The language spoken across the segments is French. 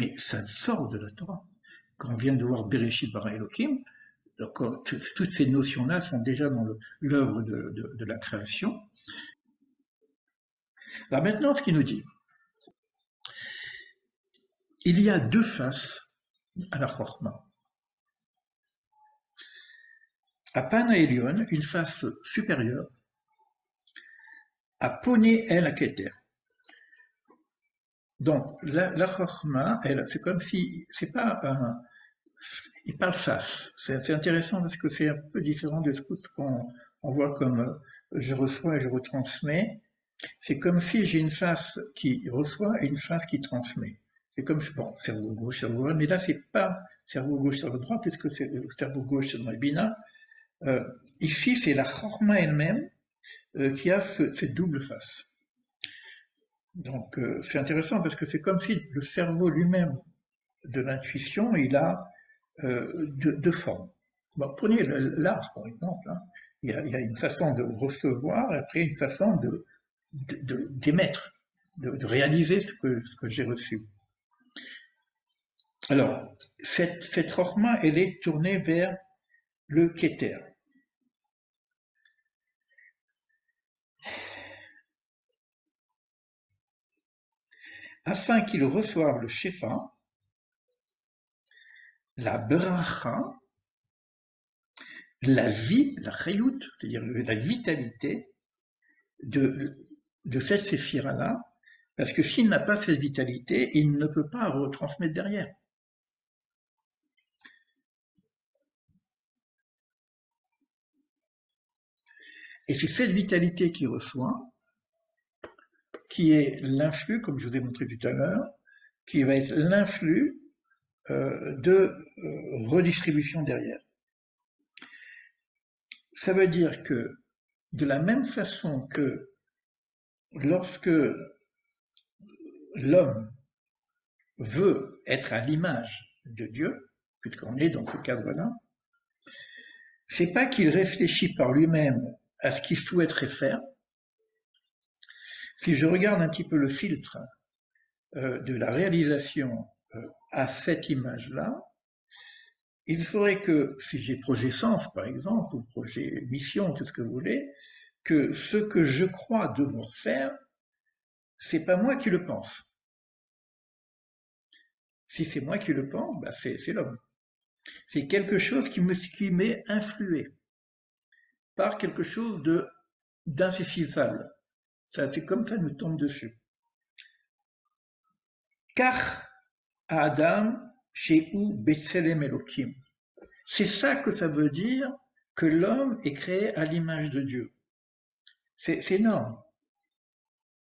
Mais ça sort de la Torah. Quand on vient de voir Bereshit bara Elohim, donc, toutes ces notions-là sont déjà dans l'œuvre de la création. Alors maintenant, ce qu'il nous dit, il y a deux faces à la Chokhmah. À Pana Elion, une face supérieure, à Poné El Keter. Donc, la Chokhmah, c'est comme si, c'est pas un, il parle face. C'est intéressant parce que c'est un peu différent de ce qu'on voit comme je reçois et je retransmets. C'est comme si j'ai une face qui reçoit et une face qui transmet. C'est comme, bon, cerveau gauche, cerveau droit, mais là, c'est pas cerveau gauche, cerveau droit, puisque c'est le cerveau gauche, c'est dans les bina. Ici, c'est la chorma elle-même qui a cette double face. Donc, c'est intéressant parce que c'est comme si le cerveau lui-même de l'intuition, il a deux formes. Bon, prenez l'art, par exemple. Hein. Il y a une façon de recevoir et après une façon d'émettre, de réaliser ce que j'ai reçu. Alors, cette chorma, elle est tournée vers le Keter. Afin qu'il reçoive le Shefa, la Beracha, la vie, la Chayut, c'est-à-dire la vitalité de cette séphira-là, parce que s'il n'a pas cette vitalité, il ne peut pas retransmettre derrière. Et c'est cette vitalité qu'il reçoit, qui est l'influx, comme je vous ai montré tout à l'heure, qui va être l'influx de redistribution derrière. Ça veut dire que de la même façon que lorsque l'homme veut être à l'image de Dieu, puisqu'on est dans ce cadre-là, c'est pas qu'il réfléchit par lui-même à ce qu'il souhaiterait faire. Si je regarde un petit peu le filtre de la réalisation à cette image-là, il faudrait que, si j'ai projet sens par exemple, ou projet mission, tout ce que vous voulez, que ce que je crois devoir faire, c'est pas moi qui le pense. Si c'est moi qui le pense, bah c'est l'homme. C'est quelque chose qui m'est influé par quelque chose d'insaisissable. Ça, c'est comme ça nous tombe dessus. Car Adam Shehu Betselem Elohim. C'est ça que ça veut dire que l'homme est créé à l'image de Dieu. C'est énorme.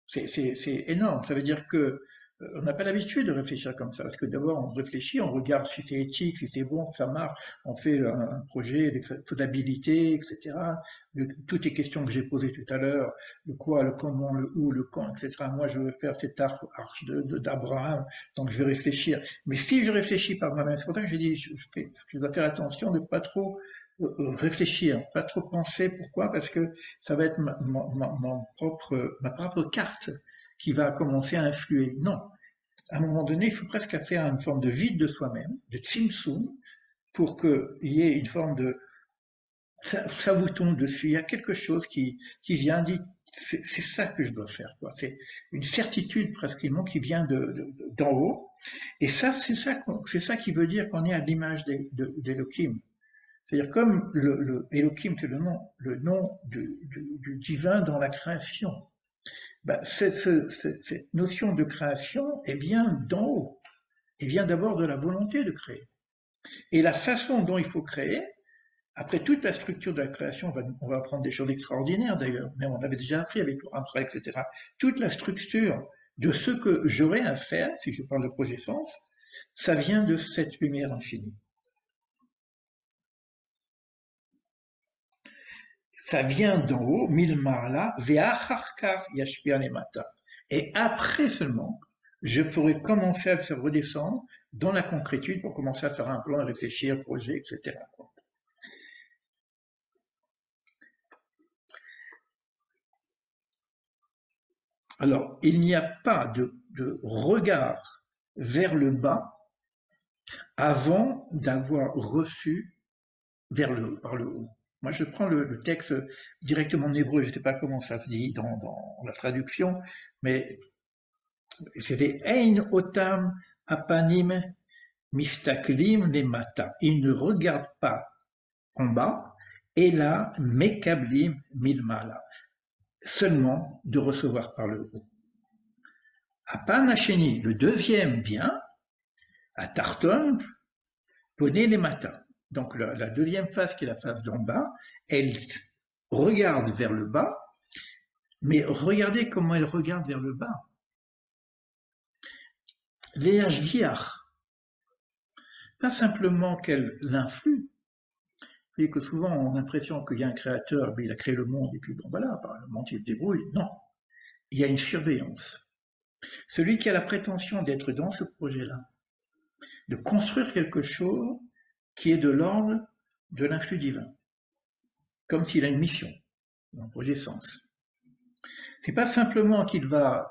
C'est énorme. Ça veut dire que on n'a pas l'habitude de réfléchir comme ça, parce que d'abord on réfléchit, on regarde si c'est éthique, si c'est bon, si ça marche, on fait un projet, les faisabilités, etc. Toutes les questions que j'ai posées tout à l'heure, le quoi, le comment, le où, le quand, etc. Moi, je veux faire cette arche d'Abraham, donc je vais réfléchir. Mais si je réfléchis par moi-même, c'est pour ça que j'ai dit, je dois faire attention de pas trop réfléchir, pas trop penser. Pourquoi? Parce que ça va être ma propre carte qui va commencer à influer. Non. À un moment donné, il faut presque faire une forme de vide de soi-même, de tzimtzum, pour qu'il y ait une forme de... Ça vous tombe dessus, il y a quelque chose qui vient, dit, c'est ça que je dois faire. C'est une certitude presque qui vient d'en haut. Et ça, c'est ça qui veut dire qu'on est à l'image d'Elohim. C'est-à-dire comme Elohim, c'est le nom du divin dans la création. Ben, cette notion de création, elle vient d'en haut. Elle vient d'abord de la volonté de créer. Et la façon dont il faut créer, après toute la structure de la création, on va apprendre des choses extraordinaires d'ailleurs, mais on avait déjà appris avec Laurent, etc. Toute la structure de ce que j'aurais à faire, si je parle de projet sens, ça vient de cette lumière infinie. Ça vient d'en haut, milmarla, ve'acharkar yashpia lemata. Et après seulement, je pourrais commencer à le faire redescendre dans la concrétude pour commencer à faire un plan, à réfléchir, projet, etc. Alors, il n'y a pas de regard vers le bas avant d'avoir reçu par le haut. Moi, je prends le texte directement en hébreu, je ne sais pas comment ça se dit dans la traduction, mais c'était Ein otam apanim mistaklim lemata. Il ne regarde pas en bas, et là, mekablim milmala, seulement de recevoir par le haut. Apan Hasheni, le deuxième vient, à Tarton, poney les matins. Donc la deuxième face, qui est la face d'en bas, elle regarde vers le bas, mais regardez comment elle regarde vers le bas. Les Hashgiach, pas simplement qu'elle l'influe. Vous voyez que souvent on a l'impression qu'il y a un créateur, mais il a créé le monde, et puis bon voilà, le monde il se débrouille. Non, il y a une surveillance. Celui qui a la prétention d'être dans ce projet-là, de construire quelque chose qui est de l'ordre de l'influx divin, comme s'il a une mission, un projet sens. C'est pas simplement qu'il va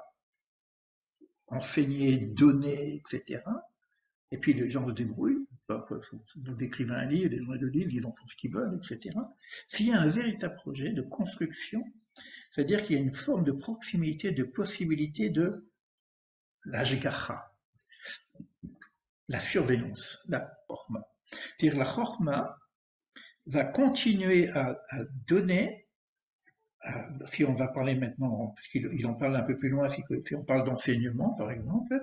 enseigner, donner, etc. Et puis les gens se débrouillent. Vous écrivez un livre, les gens le lisent, ils en font ce qu'ils veulent, etc. S'il y a un véritable projet de construction, c'est-à-dire qu'il y a une forme de proximité, de possibilité de l'ashgacha, la surveillance, la chorma. C'est-à-dire la chorma va continuer à donner, si on va parler maintenant, parce qu'il en parle un peu plus loin, si on parle d'enseignement par exemple,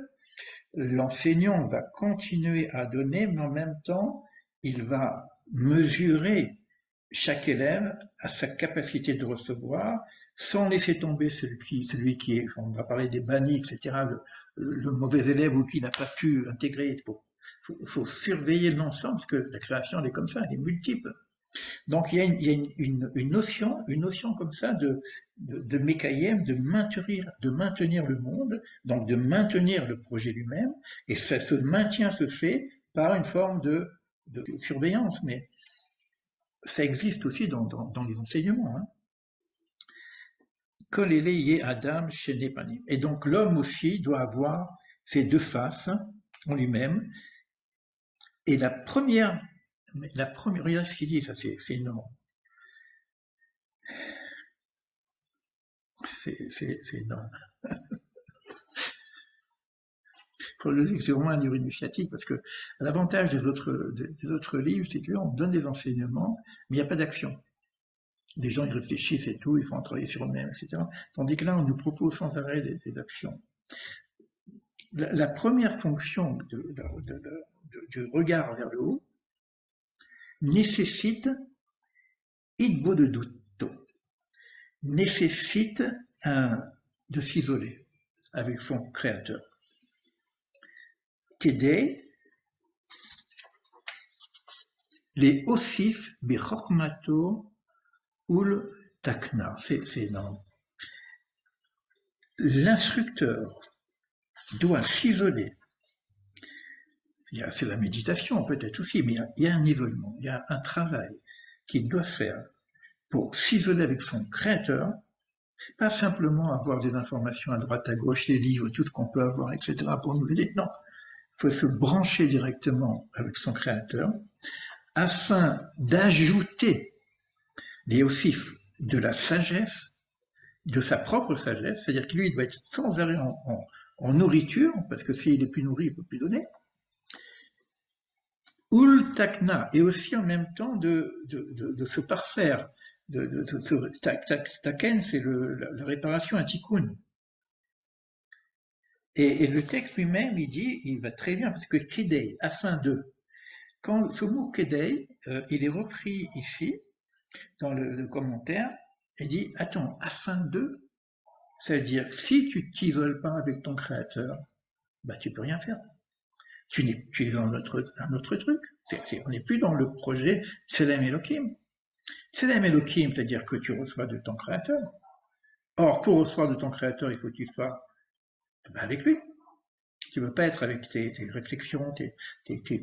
l'enseignant va continuer à donner, mais en même temps, il va mesurer chaque élève à sa capacité de recevoir, sans laisser tomber celui qui est, on va parler des bannis, etc., le mauvais élève ou qui n'a pas pu intégrer. Il faut surveiller l'ensemble, parce que la création, elle est comme ça, elle est multiple. Donc il y a une notion comme ça de Mekayem, de maintenir le monde, donc de maintenir le projet lui-même, et ce maintien se fait par une forme de surveillance, mais ça existe aussi dans les enseignements. Hein. Kolele Adam chez Panim. Et donc l'homme aussi doit avoir ces deux faces en lui-même, et regardez ce qu'il dit, ça c'est énorme. C'est énorme. C'est vraiment un livre initiatique parce que l'avantage des autres livres, c'est qu'on donne des enseignements, mais il n'y a pas d'action. Les gens ils réfléchissent et tout, ils font travailler sur eux-mêmes, etc. Tandis que là, on nous propose sans arrêt des actions. La première fonction du regard vers le haut nécessite idbo de doute, nécessite de s'isoler avec son créateur. Kedei les osif bechormato ul takna. C'est énorme. L'instructeur doit s'isoler. C'est la méditation peut-être aussi, mais il y a un isolement, il y a un travail qu'il doit faire pour s'isoler avec son créateur, pas simplement avoir des informations à droite, à gauche, les livres, tout ce qu'on peut avoir, etc. pour nous aider. Non, il faut se brancher directement avec son créateur afin d'ajouter les osifs de la sagesse, de sa propre sagesse, c'est-à-dire que lui, il doit être sans arrêt en nourriture, parce que s'il est plus nourri, il ne peut plus donner. Ul takna, et aussi en même temps de se parfaire. Taken, c'est la réparation, un tikkun. Et le texte lui-même, il va très bien, parce que kedei, afin de. Quand ce mot kedei, il est repris ici, dans le commentaire, il dit, attends, afin de, c'est-à-dire, si tu t'isoles pas avec ton créateur, bah, tu peux rien faire. Tu es dans un autre truc. On n'est plus dans le projet Tselem Elohim. Tselem Elohim, c'est-à-dire que tu reçois de ton créateur. Or, pour recevoir de ton créateur, il faut que tu sois avec lui. Tu ne veux pas être avec tes réflexions,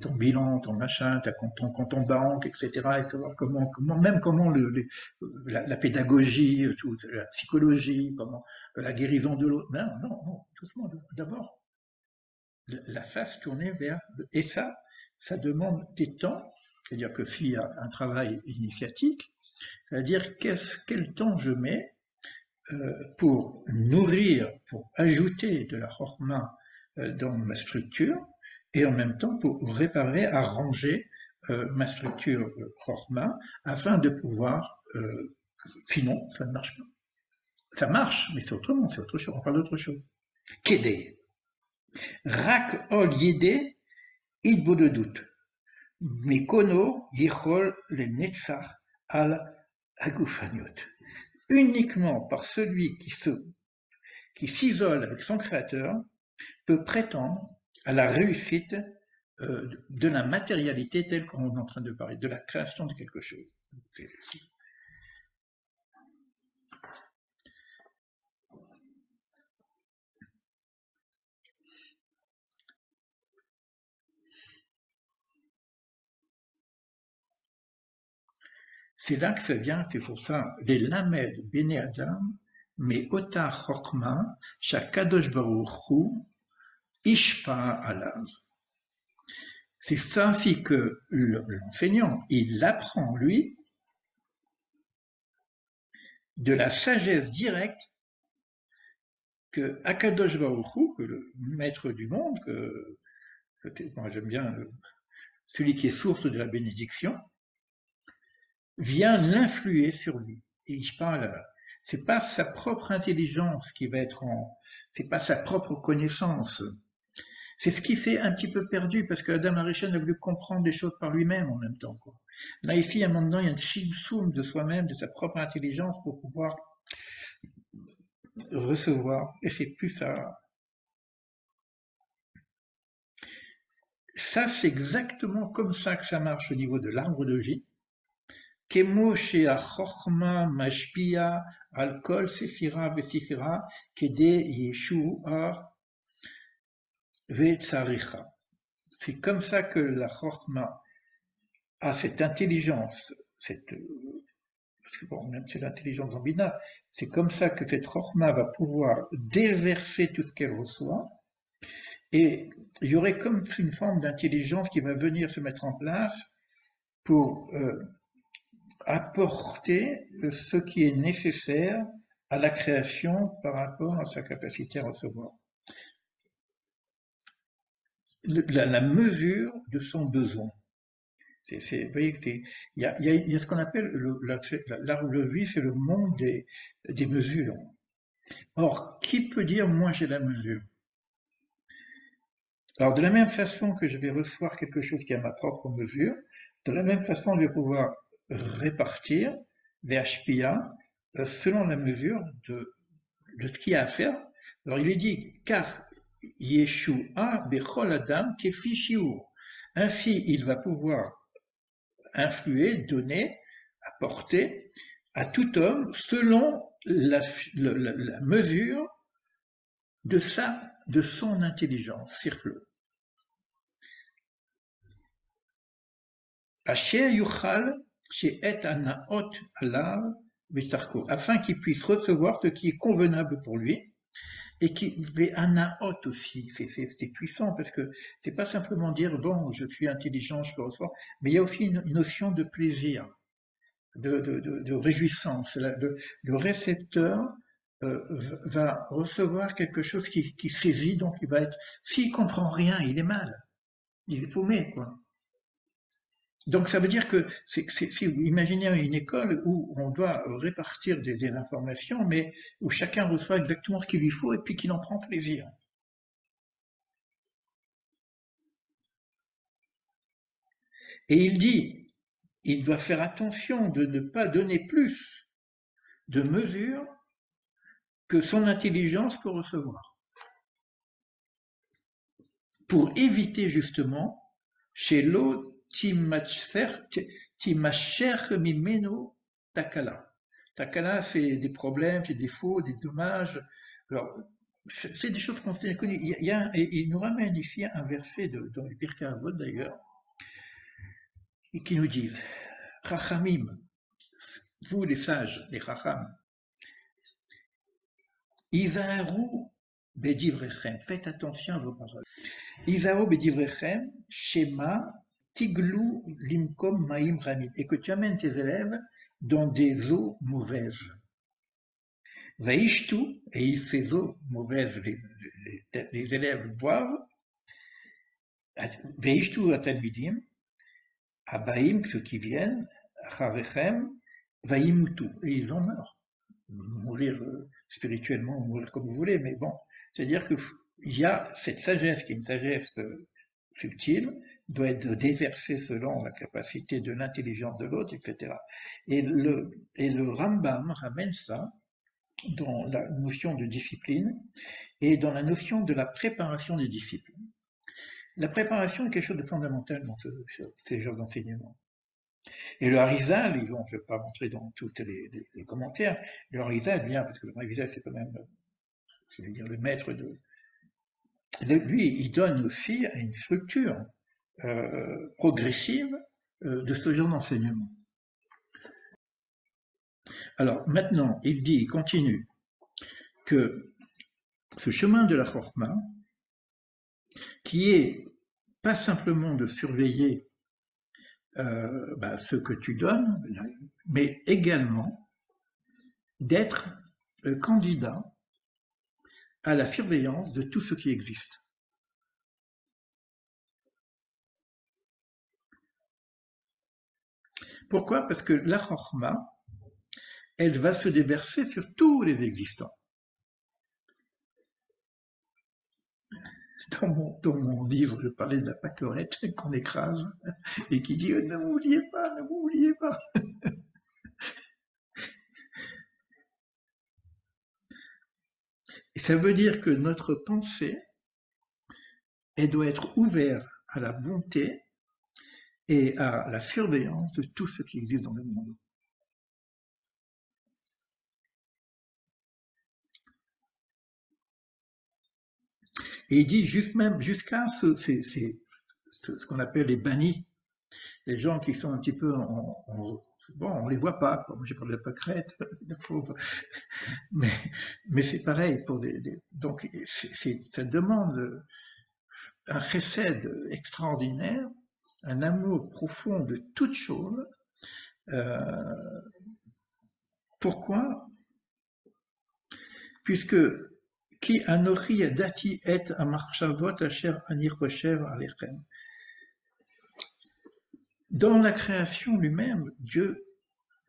ton bilan, ton machin, ton compte en banque, etc. Et savoir comment la pédagogie, la psychologie, comment la guérison de l'autre. Non, doucement, d'abord. la face tournée vers... Et ça demande des temps, c'est-à-dire que s'il y a un travail initiatique, c'est-à-dire quel temps je mets pour nourrir, pour ajouter de la chorma dans ma structure, et en même temps pour réparer, arranger ma structure chorma, afin de pouvoir... sinon, ça ne marche pas. Ça marche, mais c'est autrement, c'est autre chose, on parle d'autre chose. Kédé. Rak ol yédé, idbodedut. Mikono yichol le netzach al agufaniot. Uniquement par celui qui s'isole avec son créateur peut prétendre à la réussite de la matérialité telle qu'on est en train de parler, de la création de quelque chose. C'est là que ça vient, c'est pour ça, les lamed bene adam, mais ota chokma, shakadosh baruch hu, ishpa alav. C'est ainsi que l'enseignant, il apprend, lui, de la sagesse directe que Akadosh Baruch Hu, que le maître du monde, moi j'aime bien celui qui est source de la bénédiction, vient l'influer sur lui. Et je parle, c'est pas sa propre intelligence qui va être c'est pas sa propre connaissance. C'est ce qui s'est un petit peu perdu parce que Adam Harishon a voulu comprendre des choses par lui-même en même temps, quoi. Là, ici, à un moment donné, il y a une chibsoum de soi-même, de sa propre intelligence pour pouvoir recevoir. Et c'est plus ça. Ça, c'est exactement comme ça que ça marche au niveau de l'arbre de vie. Kemo she'achorma mashpia al kol sefira vesifira kede yeshua ve'tzaricha. C'est comme ça que la chorma a cette intelligence, parce que bon, même c'est l'intelligence en bina, c'est comme ça que cette chorma va pouvoir déverser tout ce qu'elle reçoit, et il y aurait comme une forme d'intelligence qui va venir se mettre en place pour apporter ce qui est nécessaire à la création par rapport à sa capacité à recevoir. La mesure de son besoin. Vous voyez, il y a ce qu'on appelle l'arbre de vie, c'est le monde des mesures. Or, qui peut dire moi j'ai la mesure? Alors, de la même façon que je vais recevoir quelque chose qui a ma propre mesure, de la même façon, je vais pouvoir répartir les HPA selon la mesure de ce qu'il y a à faire. Alors, il est dit, car Yeshua bechol adam kefi shiur. Ainsi, il va pouvoir influer, donner, apporter à tout homme selon la mesure de son intelligence. Sirflo. Asher yuchal she'et anaot alav v'tzarko, afin qu'il puisse recevoir ce qui est convenable pour lui, et qui ve'anaot aussi, c'est puissant, parce que c'est pas simplement dire, bon, je suis intelligent, je peux recevoir, mais il y a aussi une notion de plaisir, de réjouissance. Le récepteur va recevoir quelque chose qui saisit, donc il va être, s'il comprend rien, il est mal, il est paumé, quoi. Donc ça veut dire que, si vous imaginez une école où on doit répartir des informations, mais où chacun reçoit exactement ce qu'il lui faut et puis qu'il en prend plaisir. Et il dit, il doit faire attention de ne pas donner plus de mesures que son intelligence peut recevoir, pour éviter justement chez l'autre timacher mimeno takala. Takala, c'est des problèmes, des défauts, des dommages. Alors, c'est des choses qu'on fait connues. Il nous ramène ici un verset dans le Pirkei Avot d'ailleurs, et qui nous dit, Chachamim, vous les sages, les Chacham, Izaharu bedivrechem, faites attention à vos paroles. Isao bedivrechem, shema, tiglu limkom maim ramid, et que tu amènes tes élèves dans des eaux mauvaises. Vaishtu, et ces eaux mauvaises, les élèves boivent, Vaishtu atalmidim, abaim, ceux qui viennent, achavechem, vaimutu, et ils en meurent. Mourir spirituellement, mourir comme vous voulez, mais bon, c'est-à-dire qu'il y a cette sagesse qui est une sagesse subtile, doit être déversée selon la capacité de l'intelligence de l'autre, etc. Et le Rambam ramène ça dans la notion de discipline et dans la notion de la préparation des disciples. La préparation est quelque chose de fondamental dans ces genres d'enseignement. Et le Harizal, je ne vais pas rentrer dans tous les commentaires, le Harizal vient, parce que le Harizal c'est quand même, je vais dire, le maître de... Lui, il donne aussi une structure progressive de ce genre d'enseignement. Alors maintenant, il continue, que ce chemin de la Chorma, qui est pas simplement de surveiller ce que tu donnes, mais également d'être candidat à la surveillance de tout ce qui existe. Pourquoi? Parce que la Chorma, elle va se déverser sur tous les existants. Dans mon livre, je parlais de la pâquerette qu'on écrase et qui dit ne m'oubliez pas, ne m'oubliez pas. Et ça veut dire que notre pensée, elle doit être ouverte à la bonté et à la surveillance de tout ce qui existe dans le monde. Et il dit jusqu'à ce qu'on appelle les bannis, les gens qui sont un petit peu bon, on les voit pas, quoi. Moi j'ai parlé de pâquerette, mais c'est pareil pour donc ça demande un chesed extraordinaire, un amour profond de toute chose. Pourquoi? Puisque qui anochi yadati et amarchavot asher ani choshev alechem. Dans la création lui-même, Dieu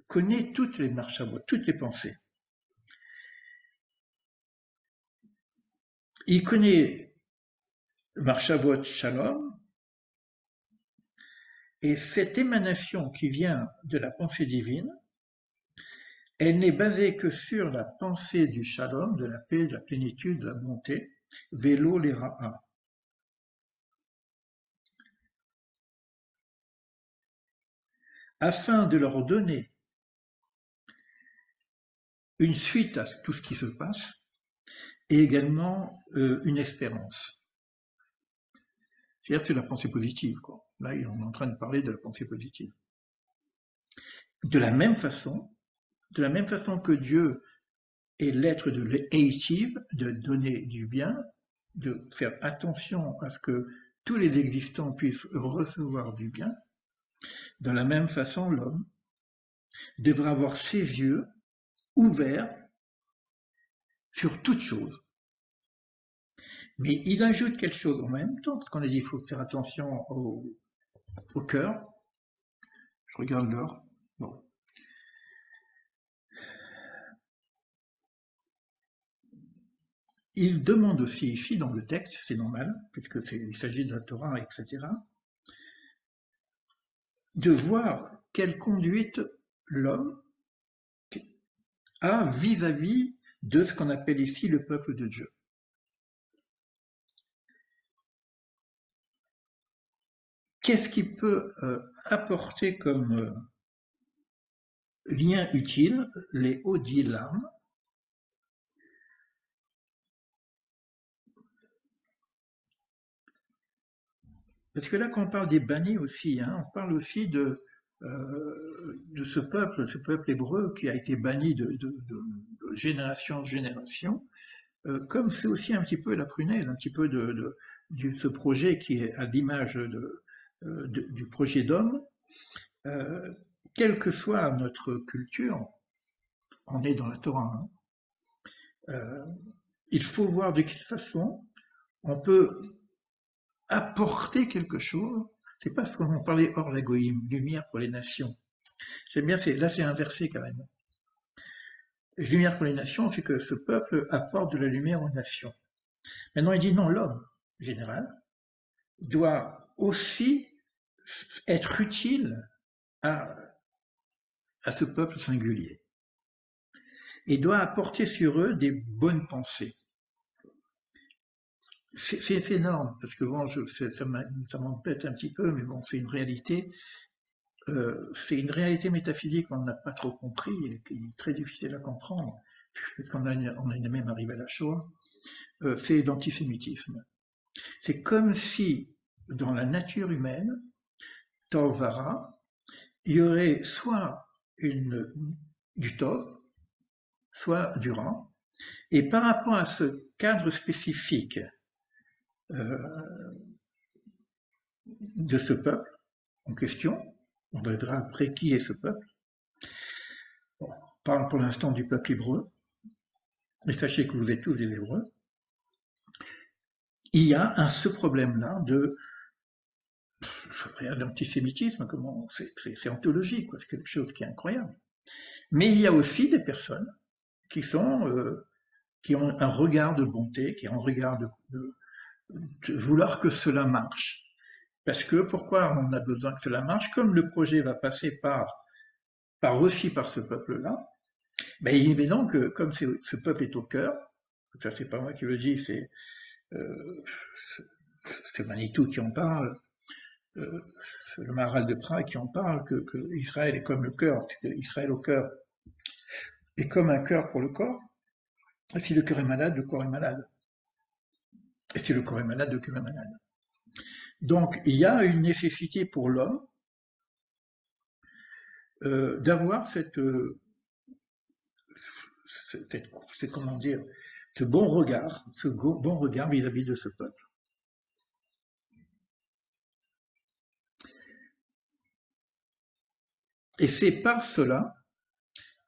connaît toutes les marchavot, toutes les pensées. Il connaît marchavot shalom, et cette émanation qui vient de la pensée divine, elle n'est basée que sur la pensée du shalom, de la paix, de la plénitude, de la bonté, vélo les ra'a. Afin de leur donner une suite à tout ce qui se passe et également une espérance. C'est-à-dire c'est la pensée positive, quoi. Là, on est en train de parler de la pensée positive. De la même façon que Dieu est l'être de l'eitiv, de donner du bien, de faire attention à ce que tous les existants puissent recevoir du bien, de la même façon, l'homme devra avoir ses yeux ouverts sur toute chose. Mais il ajoute quelque chose en même temps, parce qu'on a dit qu'il faut faire attention au cœur. Je regarde l'heure. Bon. Il demande aussi ici dans le texte, c'est normal, puisque il s'agit de la Torah, etc., de voir quelle conduite l'homme a vis-à-vis de ce qu'on appelle ici le peuple de Dieu. Qu'est-ce qu'il peut apporter comme lien utile, les Odilam, parce que là, quand on parle des bannis aussi, on parle aussi de ce peuple hébreu qui a été banni de génération en génération, comme c'est aussi un petit peu la prunelle, un petit peu ce projet qui est à l'image du projet d'homme, euh, quelle que soit notre culture, on est dans la Torah, hein, euh, il faut voir de quelle façon on peut apporter quelque chose. C'est pas ce qu'on parlait hors la goïm, lumière pour les nations. J'aime bien, là c'est inversé carrément. Lumière pour les nations, c'est que ce peuple apporte de la lumière aux nations. Maintenant, il dit non, l'homme, en général, doit aussi être utile à, à ce peuple singulier et doit apporter sur eux des bonnes pensées. C'est énorme, parce que bon, ça m'embête un petit peu, mais bon, c'est une réalité. C'est une réalité métaphysique qu'on n'a pas trop compris et qui est très difficile à comprendre, parce on est même arrivé à la Shoah. C'est l'antisémitisme. C'est comme si, dans la nature humaine, Tovara, il y aurait soit du Tov, soit du Ra, et par rapport à ce cadre spécifique euh, de ce peuple en question, on verra après qui est ce peuple, bon, on parle pour l'instant du peuple hébreu, et sachez que vous êtes tous des Hébreux, il y a ce problème-là d'antisémitisme, c'est ontologique, c'est quelque chose qui est incroyable. Mais il y a aussi des personnes qui qui ont un regard de bonté, qui ont un regard de vouloir que cela marche. Parce que pourquoi on a besoin que cela marche? Comme le projet va passer aussi par ce peuple-là, ben il est évident que comme ce peuple est au cœur, ça c'est pas moi qui le dis, euh, c'est Manitou qui en parle, euh, le Maharal de Prague qui en parle, que Israël est comme le cœur, Israël au cœur est comme un cœur pour le corps. Et si le cœur est malade, le corps est malade. Et si le corps est malade, le cœur est malade. Donc il y a une nécessité pour l'homme d'avoir comment dire, ce bon regard vis-à-vis de ce peuple. Et c'est par cela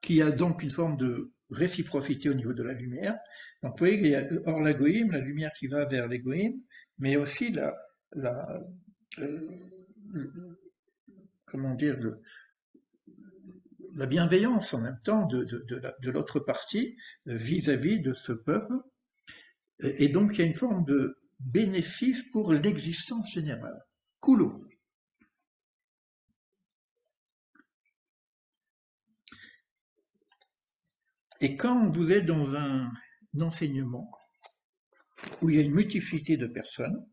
qu'il y a donc une forme de réciprocité au niveau de la lumière. Donc vous voyez, il y a hors l'agoïme, la lumière qui va vers l'égoïme, mais aussi la euh, comment dire, la bienveillance en même temps de l'autre partie vis-à-vis de ce peuple. Et donc il y a une forme de bénéfice pour l'existence générale. Coulot. Et quand vous êtes dans un enseignement où il y a une multiplicité de personnes,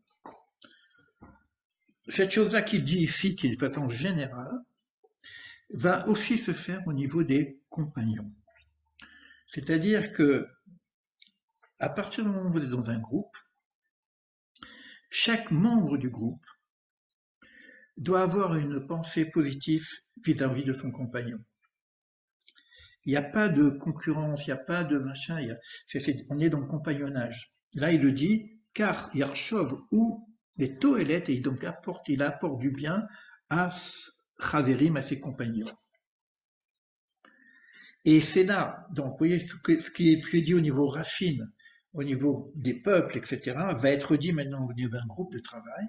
cette chose-là qu'il dit ici, qui est de façon générale, va aussi se faire au niveau des compagnons. C'est-à-dire que à partir du moment où vous êtes dans un groupe, chaque membre du groupe doit avoir une pensée positive vis-à-vis de son compagnon. Il n'y a pas de concurrence, il n'y a pas de machin, on est dans le compagnonnage. Là, il le dit, car Yarshov ou les Toélettes, et donc il apporte du bien à Chaverim, à ses compagnons. Et c'est là, donc vous voyez, ce qui est dit au niveau racine, au niveau des peuples, etc., va être dit maintenant au niveau d'un groupe de travail.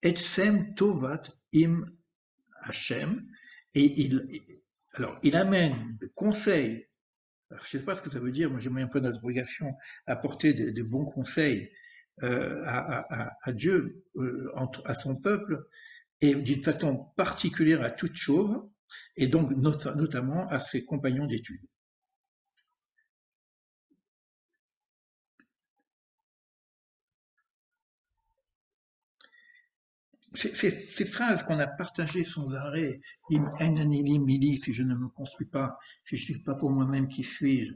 Etsem Tovat im Hachem, et il amène le conseil. Alors, je ne sais pas ce que ça veut dire, moi j'ai mis un peu d'interrogation, apporter de bons conseils à Dieu, à son peuple, et d'une façon particulière à toute chose, et donc notamment à ses compagnons d'études. Ces phrases qu'on a partagées sans arrêt, mili, si je ne me construis pas, si je ne suis pas pour moi-même, qui suis-je?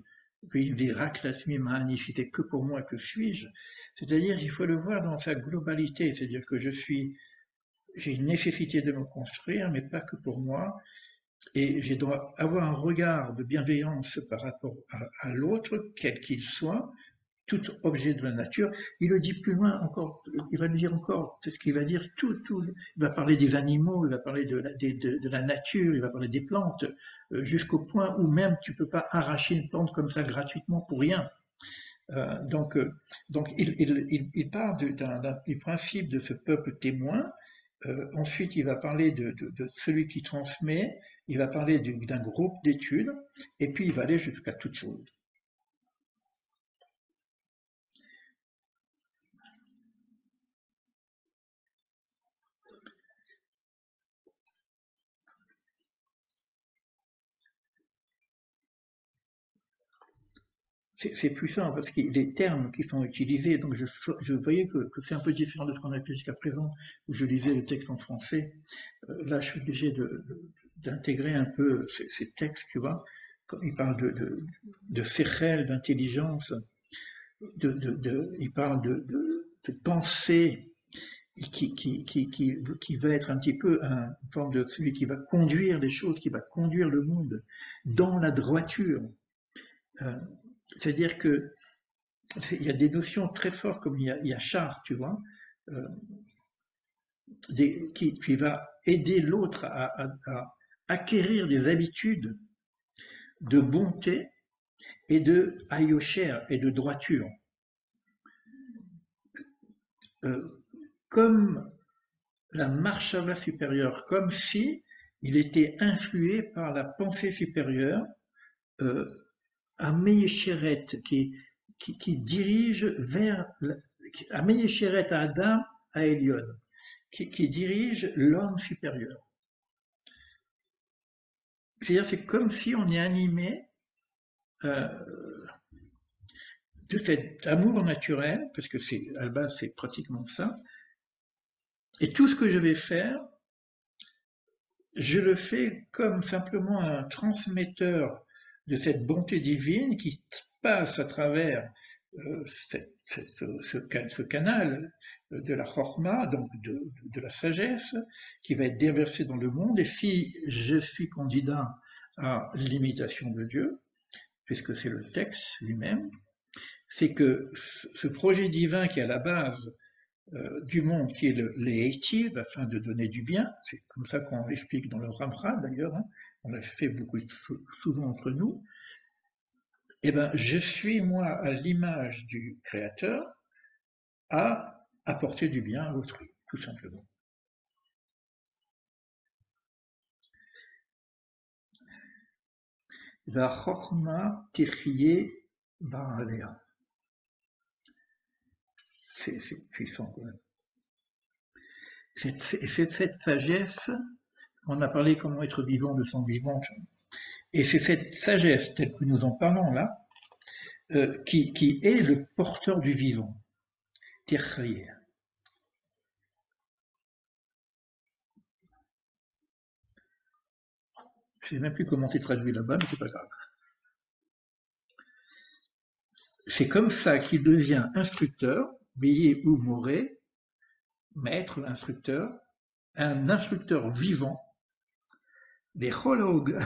Si c'est que pour moi, que suis-je? C'est-à-dire, il faut le voir dans sa globalité, c'est-à-dire que j'ai une nécessité de me construire, mais pas que pour moi. et je dois avoir un regard de bienveillance par rapport à l'autre, quel qu'il soit, tout objet de la nature. Il le dit plus loin encore, il va le dire encore, c'est ce qu'il va dire, il va parler des animaux, il va parler de la nature, il va parler des plantes, jusqu'au point où même tu peux pas arracher une plante comme ça gratuitement pour rien. Euh, donc, euh, donc il part du principe de ce peuple témoin. Ensuite, il va parler de celui qui transmet, il va parler d'un groupe d'études, et puis il va aller jusqu'à toute chose. C'est puissant parce que les termes qui sont utilisés, donc je voyais que c'est un peu différent de ce qu'on a fait jusqu'à présent, où je lisais le texte en français. Là, je suis obligé d'intégrer un peu ces textes, tu vois. Quand il parle de sechel, d'intelligence, il parle de pensée, qui va être un petit peu une forme de celui qui va conduire les choses, qui va conduire le monde dans la droiture. Euh, C'est-à-dire que il y a des notions très fortes, comme il y a char, tu vois, euh, qui va aider l'autre à acquérir des habitudes de bonté et de ayocher et de droiture. Euh, Comme la marshava supérieure, comme si il était influé par la pensée supérieure, euh, un Meyesheret qui dirige vers, un Meyesheret à Adam, à Elion, qui dirige l'homme supérieur. C'est-à-dire, c'est comme si on est animé euh, de cet amour naturel, parce que c'est à la base c'est pratiquement ça, et tout ce que je vais faire, je le fais comme simplement un transmetteur de cette bonté divine qui passe à travers ce canal de la chorma, donc de la sagesse, qui va être déversé dans le monde. Et si je suis candidat à l'imitation de Dieu, puisque c'est le texte lui-même, c'est que ce projet divin qui est à la base du monde, qui est le Leitiv, afin de donner du bien, c'est comme ça qu'on l'explique dans le Ramchal d'ailleurs, hein, on l'a fait beaucoup souvent entre nous, eh ben, je suis moi à l'image du Créateur à apporter du bien à autrui, tout simplement. La chorma tirchie ba'alea. C'est puissant quand même. C'est cette sagesse, on a parlé comment être vivant de sang vivant, et c'est cette sagesse telle que nous en parlons là, qui est le porteur du vivant. Tirchie. Je ne sais même plus comment c'est traduit là-bas, mais c'est pas grave. C'est comme ça qu'il devient instructeur, Billy ou Moré, maître, un instructeur vivant, les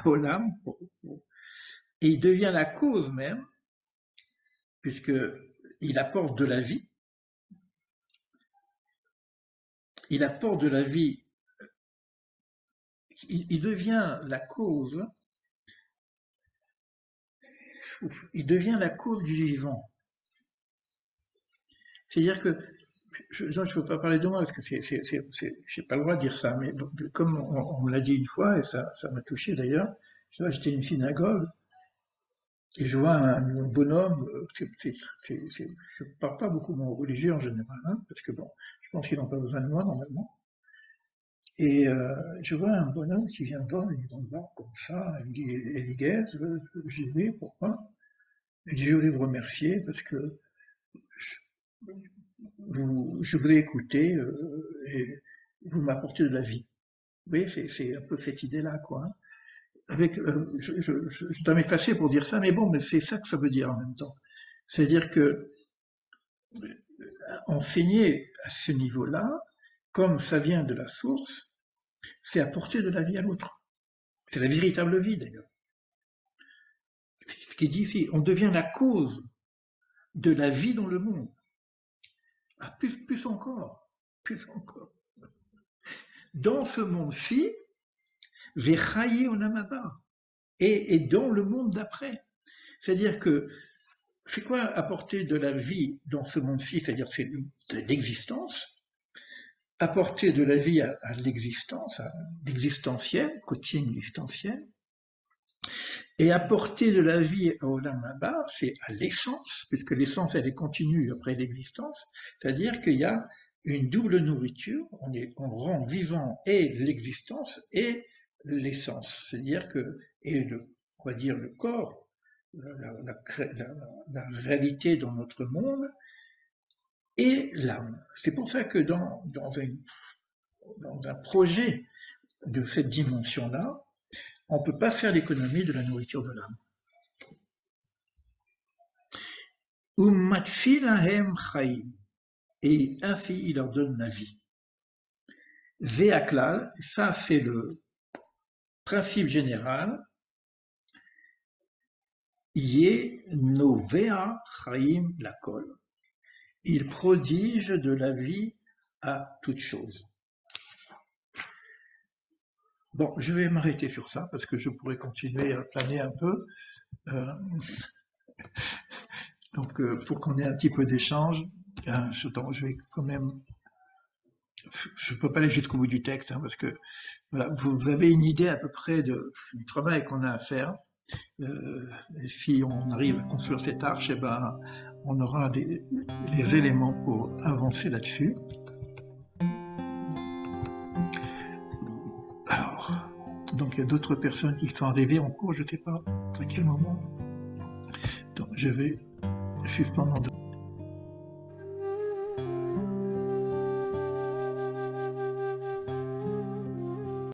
Olam, et il devient la cause même, puisque il apporte de la vie, il apporte de la vie, il devient la cause, il devient la cause du vivant. C'est-à-dire que je ne veux pas parler de moi parce que j'ai pas le droit de dire ça, mais comme on me l'a dit une fois, et ça m'a touché d'ailleurs, j'étais à une synagogue, et je vois un bonhomme, je ne parle pas beaucoup de mon religieux en général, hein, parce que bon, je pense qu'ils n'ont pas besoin de moi normalement. Et je vois un bonhomme qui vient me voir, il me voir comme ça, il me dit, Eliguez, je dis oui, pourquoi? Il dit, je voulais vous remercier parce que je, je vous ai écouté et vous m'apportez de la vie. Vous voyez, c'est un peu cette idée-là, quoi, hein. Avec, je dois m'effacer pour dire ça, mais bon, mais c'est ça que ça veut dire en même temps. C'est-à-dire que enseigner à ce niveau-là, comme ça vient de la source, c'est apporter de la vie à l'autre. C'est la véritable vie d'ailleurs. C'est ce qu'il dit ici, on devient la cause de la vie dans le monde. Ah, plus encore, plus encore. Dans ce monde-ci, Vechaye Olamaba, et dans le monde d'après. C'est-à-dire que c'est quoi apporter de la vie dans ce monde-ci? C'est-à-dire c'est de l'existence. Apporter de la vie à l'existence, à l'existentiel, coaching existentiel. Et apporter de la vie au Olam Haba, c'est à l'essence, puisque l'essence, elle est continue après l'existence. C'est-à-dire qu'il y a une double nourriture, on rend vivant et l'existence et l'essence. C'est-à-dire que, on va dire le corps, la réalité dans notre monde, et l'âme. C'est pour ça que dans un projet de cette dimension-là, on ne peut pas faire l'économie de la nourriture de l'âme. Umatfilahem chaim, et ainsi il leur donne la vie. Zéaklal, ça c'est le principe général. Yé novea chaim lakol. Il prodige de la vie à toute chose. Bon, je vais m'arrêter sur ça parce que je pourrais continuer à planer un peu. Donc, pour qu'on ait un petit peu d'échange, je vais quand même. Je ne peux pas aller jusqu'au bout du texte parce que voilà, vous avez une idée à peu près du travail qu'on a à faire. Et si on arrive à construire cette arche, eh ben, on aura les éléments pour avancer là-dessus. Alors, donc il y a d'autres personnes qui sont arrivées en cours, je ne sais pas à quel moment. Donc je vais suspendre.